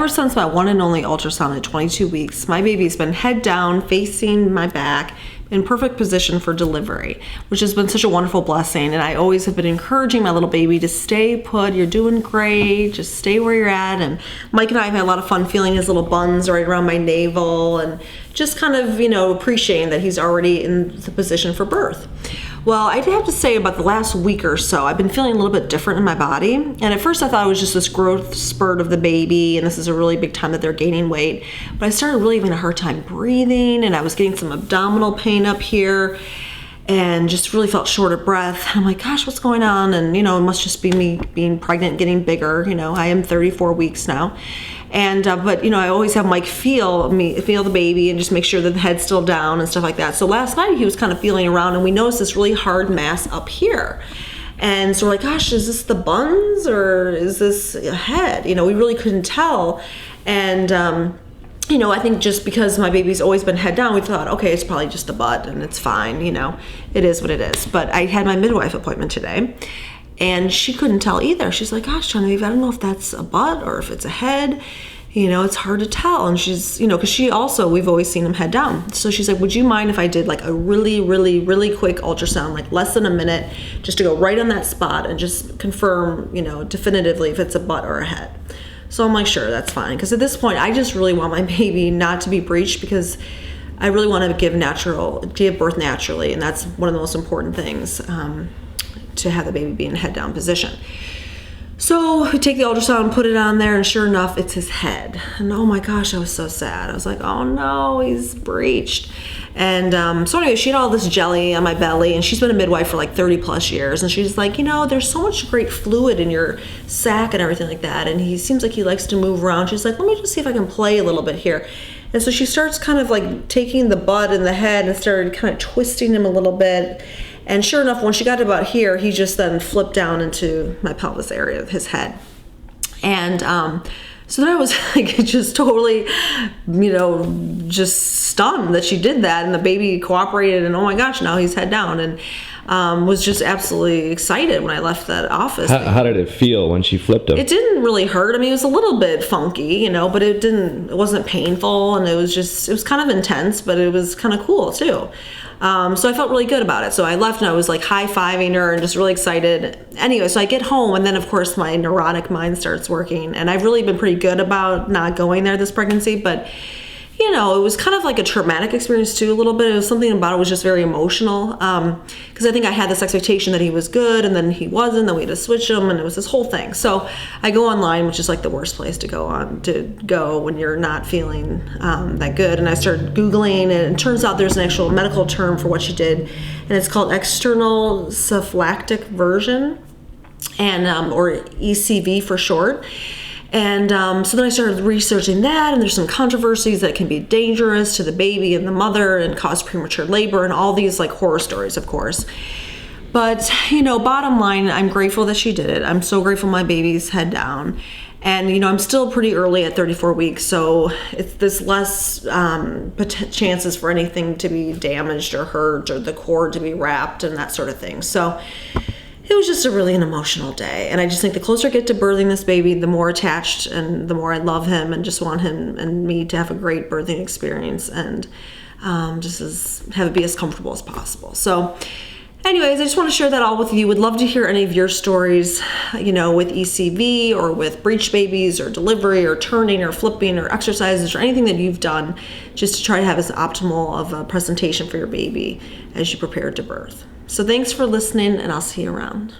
ever since my one and only ultrasound at 22 weeks, my baby's been head down, facing my back, in perfect position for delivery, which has been such a wonderful blessing. And I always have been encouraging my little baby to stay put. You're doing great. Just stay where you're at. And Mike and I have had a lot of fun feeling his little buns right around my navel and just kind of, appreciating that he's already in the position for birth. Well, I have to say about the last week or so, I've been feeling a little bit different in my body. And at first I thought it was just this growth spurt of the baby, and this is a really big time that they're gaining weight. But I started really having a hard time breathing, and I was getting some abdominal pain up here, and just really felt short of breath. And I'm like, gosh, what's going on? And, it must just be me being pregnant, getting bigger. I am 34 weeks now. And, but, I always have Mike feel the baby and just make sure that the head's still down and stuff like that. So last night he was kind of feeling around, and we noticed this really hard mass up here. And so we're like, gosh, is this the buns or is this a head? We really couldn't tell. And, I think just because my baby's always been head down, we thought, okay, it's probably just the butt and it's fine. It is what it is. But I had my midwife appointment today, and she couldn't tell either. She's like, gosh, Genevieve, I don't know if that's a butt or if it's a head. It's hard to tell. And she's, because she also, we've always seen him head down. So she's like, would you mind if I did like a really, really, really quick ultrasound, like less than a minute, just to go right on that spot and just confirm, definitively if it's a butt or a head. So I'm like, sure, that's fine. Because at this point, I just really want my baby not to be breached, because I really want to give birth naturally. And that's one of the most important things, to have the baby be in a head down position. So we take the ultrasound, put it on there, and sure enough, it's his head. And oh my gosh, I was so sad. I was like, oh no, he's breached. And so anyway, she had all this jelly on my belly, and she's been a midwife for like 30 plus years. And she's like, there's so much great fluid in your sac and everything like that. And he seems like he likes to move around. She's like, let me just see if I can play a little bit here. And so she starts kind of like taking the butt and the head and started kind of twisting him a little bit. And sure enough, when she got to about here, he just then flipped down into my pelvis area of his head. And so then I was like just totally, just stunned that she did that, and the baby cooperated, and oh my gosh, now he's head down, and was just absolutely excited when I left that office. How did it feel when she flipped him? It didn't really hurt. I mean, it was a little bit funky, but it wasn't painful, and it was kind of intense, but it was kind of cool too. So I felt really good about it. So I left and I was like high-fiving her and just really excited. Anyway, so I get home, and then of course my neurotic mind starts working, and I've really been pretty good about not going there this pregnancy, but it was kind of like a traumatic experience too, a little bit. It was something about it was just very emotional, because I think I had this expectation that he was good, and then he wasn't, then we had to switch him, and it was this whole thing. So I go online, which is like the worst place to go when you're not feeling that good, and I started Googling, and it turns out there's an actual medical term for what she did, and it's called external cephalic version, and or ECV for short. And so then I started researching that, and there's some controversies that can be dangerous to the baby and the mother and cause premature labor and all these like horror stories, of course. But, bottom line, I'm grateful that she did it. I'm so grateful my baby's head down. And, I'm still pretty early at 34 weeks, so there's less chances for anything to be damaged or hurt or the cord to be wrapped and that sort of thing. So it was just an emotional day. And I just think the closer I get to birthing this baby, the more attached and the more I love him and just want him and me to have a great birthing experience and have it be as comfortable as possible. So anyways, I just want to share that all with you. Would love to hear any of your stories, with ECV or with breech babies or delivery or turning or flipping or exercises or anything that you've done just to try to have as optimal of a presentation for your baby as you prepare to birth. So thanks for listening, and I'll see you around.